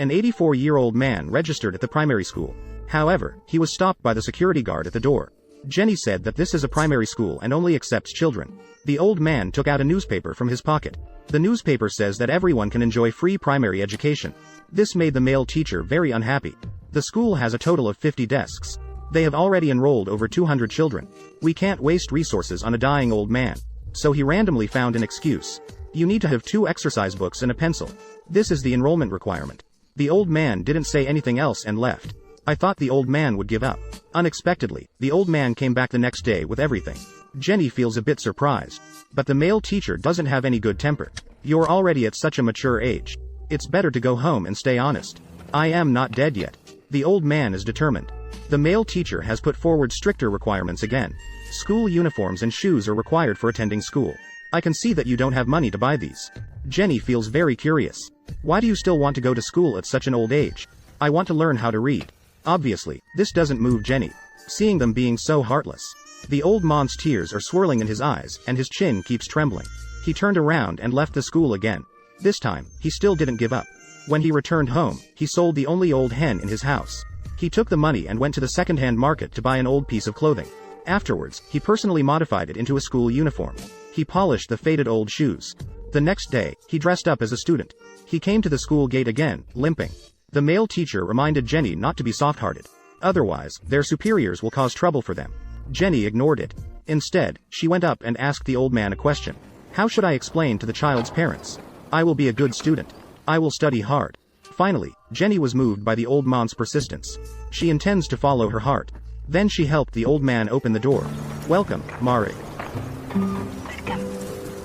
An 84-year-old man registered at the primary school. However, he was stopped by the security guard at the door. Jenny said that this is a primary school and only accepts children. The old man took out a newspaper from his pocket. The newspaper says that everyone can enjoy free primary education. This made the male teacher very unhappy. The school has a total of 50 desks. They have already enrolled over 200 children. We can't waste resources on a dying old man. So he randomly found an excuse. You need to have 2 exercise books and a pencil. This is the enrollment requirement. The old man didn't say anything else and left. I thought the old man would give up. Unexpectedly, the old man came back the next day with everything. Jenny feels a bit surprised. But the male teacher doesn't have any good temper. You're already at such a mature age. It's better to go home and stay honest. I am not dead yet. The old man is determined. The male teacher has put forward stricter requirements again. School uniforms and shoes are required for attending school. I can see that you don't have money to buy these. Jenny feels very curious. Why do you still want to go to school at such an old age? I want to learn how to read. Obviously, this doesn't move Jenny. Seeing them being so heartless. The old man's tears are swirling in his eyes and his chin keeps trembling. He turned around and left the school again. This time, he still didn't give up. When he returned home, he sold the only old hen in his house. He took the money and went to the second-hand market to buy an old piece of clothing. Afterwards, he personally modified it into a school uniform. He polished the faded old shoes. The next day, he dressed up as a student. He came to the school gate again, limping. The male teacher reminded Jenny not to be soft-hearted. Otherwise, their superiors will cause trouble for them. Jenny ignored it. Instead, she went up and asked the old man a question. How should I explain to the child's parents? I will be a good student. I will study hard. Finally, Jenny was moved by the old man's persistence. She intends to follow her heart. Then she helped the old man open the door. Welcome, Mari.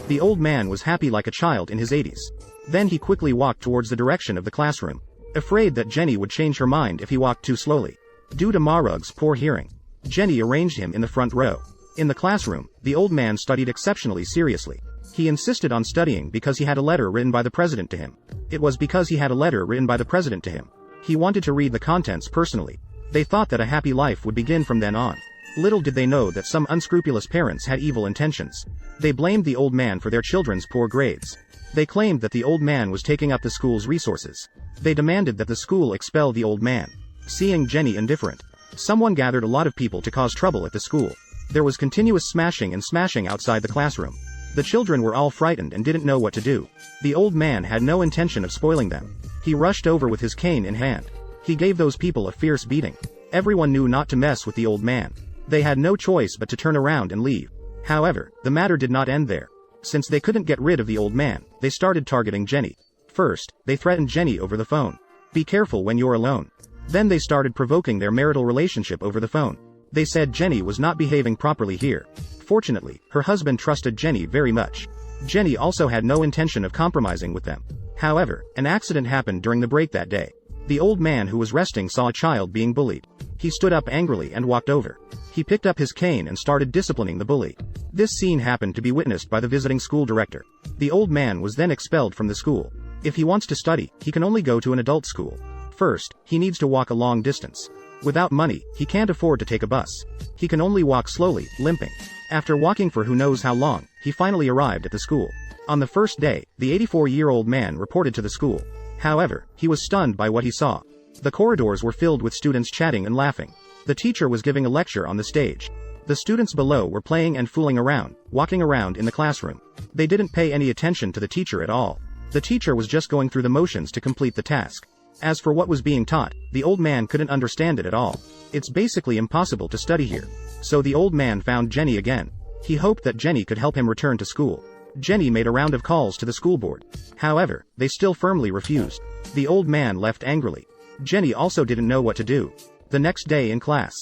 The old man was happy like a child in his 80s. Then he quickly walked towards the direction of the classroom, afraid that Jenny would change her mind if he walked too slowly. Due to Marug's poor hearing, Jenny arranged him in the front row. In the classroom, the old man studied exceptionally seriously. He insisted on studying because he had a letter written by the president to him. It was because he had a letter written by the president to him. He wanted to read the contents personally. They thought that a happy life would begin from then on. Little did they know that some unscrupulous parents had evil intentions. They blamed the old man for their children's poor grades. They claimed that the old man was taking up the school's resources. They demanded that the school expel the old man. Seeing Jenny indifferent, someone gathered a lot of people to cause trouble at the school. There was continuous smashing and smashing outside the classroom. The children were all frightened and didn't know what to do. The old man had no intention of spoiling them. He rushed over with his cane in hand. He gave those people a fierce beating. Everyone knew not to mess with the old man. They had no choice but to turn around and leave. However, the matter did not end there. Since they couldn't get rid of the old man, they started targeting Jenny. First, they threatened Jenny over the phone. Be careful when you're alone. Then they started provoking their marital relationship over the phone. They said Jenny was not behaving properly here. Fortunately, her husband trusted Jenny very much. Jenny also had no intention of compromising with them. However, an accident happened during the break that day. The old man who was resting saw a child being bullied. He stood up angrily and walked over. He picked up his cane and started disciplining the bully. This scene happened to be witnessed by the visiting school director. The old man was then expelled from the school. If he wants to study, he can only go to an adult school. First, he needs to walk a long distance. Without money, he can't afford to take a bus. He can only walk slowly, limping. After walking for who knows how long, he finally arrived at the school. On the first day, the 84-year-old man reported to the school. However, he was stunned by what he saw. The corridors were filled with students chatting and laughing. The teacher was giving a lecture on the stage. The students below were playing and fooling around, walking around in the classroom. They didn't pay any attention to the teacher at all. The teacher was just going through the motions to complete the task. As for what was being taught, the old man couldn't understand it at all. It's basically impossible to study here. So the old man found Jenny again. He hoped that Jenny could help him return to school. Jenny made a round of calls to the school board. However, they still firmly refused. The old man left angrily. Jenny also didn't know what to do. The next day in class,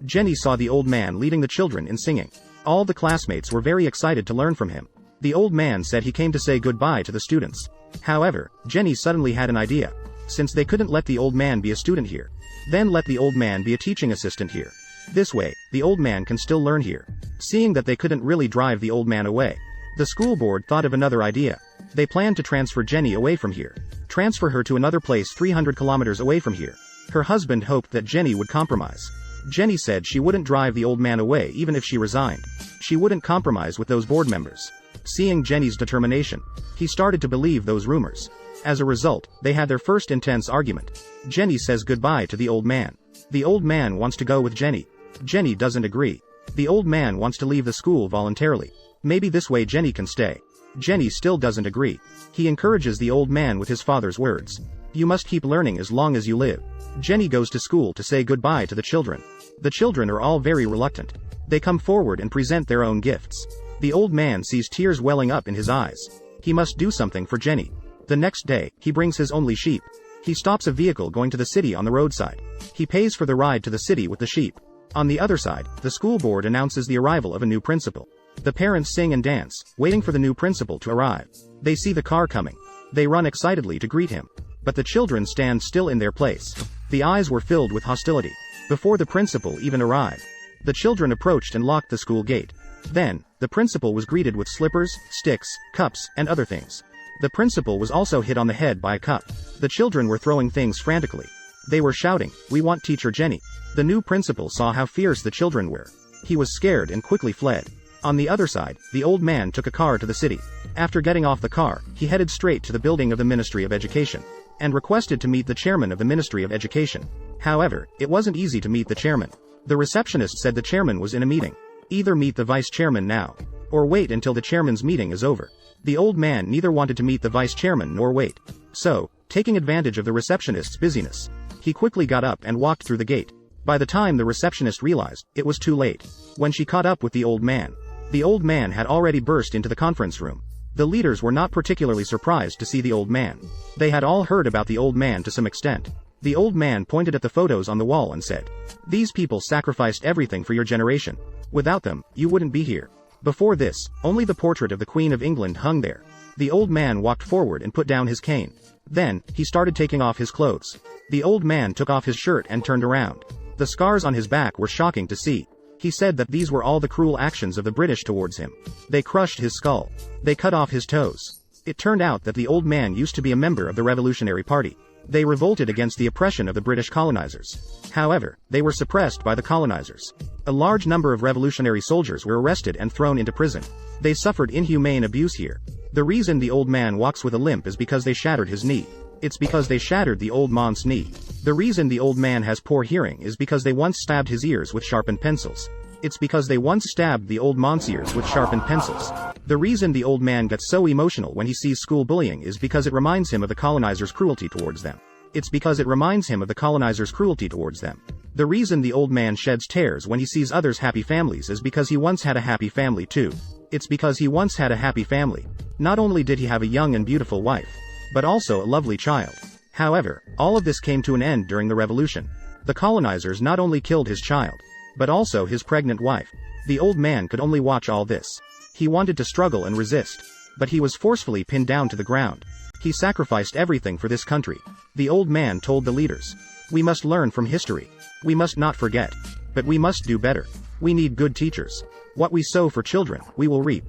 Jenny saw the old man leading the children in singing. All the classmates were very excited to learn from him. The old man said he came to say goodbye to the students. However, Jenny suddenly had an idea. Since they couldn't let the old man be a student here, then let the old man be a teaching assistant here. This way, the old man can still learn here. Seeing that they couldn't really drive the old man away, the school board thought of another idea. They planned to transfer Jenny away from here. Transfer her to another place 300 kilometers away from here. Her husband hoped that Jenny would compromise. Jenny said she wouldn't drive the old man away even if she resigned. She wouldn't compromise with those board members. Seeing Jenny's determination, he started to believe those rumors. As a result, they had their first intense argument. Jenny says goodbye to the old man. The old man wants to go with Jenny. Jenny doesn't agree. The old man wants to leave the school voluntarily. Maybe this way Jenny can stay. Jenny still doesn't agree. He encourages the old man with his father's words. You must keep learning as long as you live. Jenny goes to school to say goodbye to the children. The children are all very reluctant. They come forward and present their own gifts. The old man sees tears welling up in his eyes. He must do something for Jenny. The next day, he brings his only sheep. He stops a vehicle going to the city on the roadside. He pays for the ride to the city with the sheep. On the other side, the school board announces the arrival of a new principal. The parents sing and dance, waiting for the new principal to arrive. They see the car coming. They run excitedly to greet him. But the children stand still in their place. The eyes were filled with hostility. Before the principal even arrived, the children approached and locked the school gate. Then, the principal was greeted with slippers, sticks, cups, and other things. The principal was also hit on the head by a cup. The children were throwing things frantically. They were shouting, "We want Teacher Jenny." The new principal saw how fierce the children were. He was scared and quickly fled. On the other side, the old man took a car to the city. After getting off the car, he headed straight to the building of the Ministry of Education, and requested to meet the chairman of the Ministry of Education. However, it wasn't easy to meet the chairman. The receptionist said the chairman was in a meeting. Either meet the vice chairman now, or wait until the chairman's meeting is over. The old man neither wanted to meet the vice chairman nor wait. So, taking advantage of the receptionist's busyness, he quickly got up and walked through the gate. By the time the receptionist realized, it was too late. When she caught up with the old man had already burst into the conference room. The leaders were not particularly surprised to see the old man. They had all heard about the old man to some extent. The old man pointed at the photos on the wall and said, "These people sacrificed everything for your generation. Without them, you wouldn't be here." Before this, only the portrait of the Queen of England hung there. The old man walked forward and put down his cane. Then, he started taking off his clothes. The old man took off his shirt and turned around. The scars on his back were shocking to see. He said that these were all the cruel actions of the British towards him. They crushed his skull. They cut off his toes. It turned out that the old man used to be a member of the Revolutionary Party. They revolted against the oppression of the British colonizers. However, they were suppressed by the colonizers. A large number of revolutionary soldiers were arrested and thrown into prison. They suffered inhumane abuse here. The reason the old man walks with a limp is because they shattered his knee. It's because they shattered the old man's knee. The reason the old man has poor hearing is because they once stabbed his ears with sharpened pencils. It's because they once stabbed the old man's ears with sharpened pencils. The reason the old man gets so emotional when he sees school bullying is because it reminds him of the colonizers' cruelty towards them. It's because it reminds him of the colonizers' cruelty towards them. The reason the old man sheds tears when he sees others' happy families is because he once had a happy family too. It's because he once had a happy family. Not only did he have a young and beautiful wife, but also a lovely child. However, all of this came to an end during the revolution. The colonizers not only killed his child, but also his pregnant wife. The old man could only watch all this. He wanted to struggle and resist, but he was forcefully pinned down to the ground. He sacrificed everything for this country. The old man told the leaders, "We must learn from history. We must not forget. But we must do better. We need good teachers. What we sow for children, we will reap."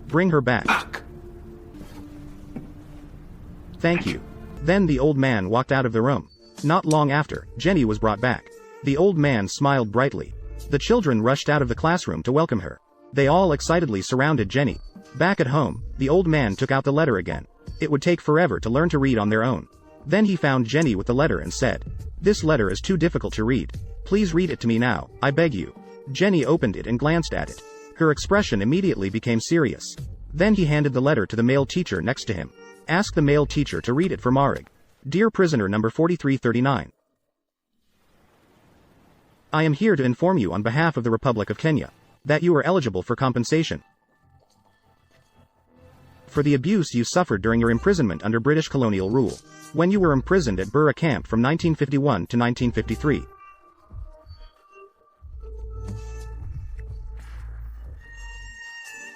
Bring her back. Thank you. Then the old man walked out of the room. Not long after, Jenny was brought back. The old man smiled brightly. The children rushed out of the classroom to welcome her. They all excitedly surrounded Jenny. Back at home, the old man took out the letter again. It would take forever to learn to read on their own. Then he found Jenny with the letter and said, "This letter is too difficult to read. Please read it to me now, I beg you." Jenny opened it and glanced at it. Her expression immediately became serious. Then he handed the letter to the male teacher next to him. Ask the male teacher to read it for Marig. Dear prisoner number 4339. I am here to inform you on behalf of the Republic of Kenya that you are eligible for compensation for the abuse you suffered during your imprisonment under British colonial rule, when you were imprisoned at Burra Camp from 1951 to 1953.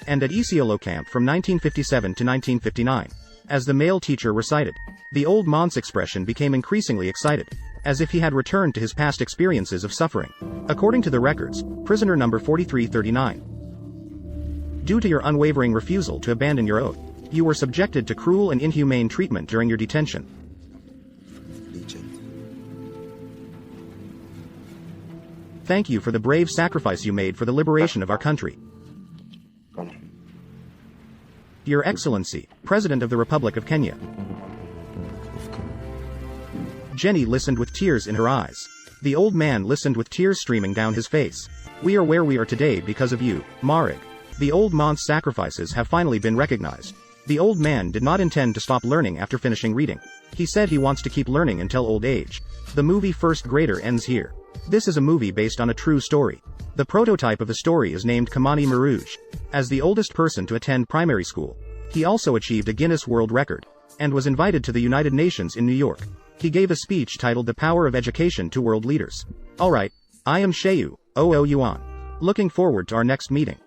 And at Isiolo Camp from 1957 to 1959. As the male teacher recited, the old man's expression became increasingly excited, as if he had returned to his past experiences of suffering. According to the records, prisoner number 4339. Due to your unwavering refusal to abandon your oath, you were subjected to cruel and inhumane treatment during your detention. Thank you for the brave sacrifice you made for the liberation of our country. Your Excellency, President of the Republic of Kenya. Jenny listened with tears in her eyes. The old man listened with tears streaming down his face. We are where we are today because of you, Marag. The old man's sacrifices have finally been recognized. The old man did not intend to stop learning after finishing reading. He said he wants to keep learning until old age. The movie First Grader ends here. This is a movie based on a true story. The prototype of the story is named Kamani Marouge. As the oldest person to attend primary school, he also achieved a Guinness World Record, and was invited to the United Nations in New York. He gave a speech titled The Power of Education to World Leaders. Alright, I am Sheyu, Yuan. Looking forward to our next meeting.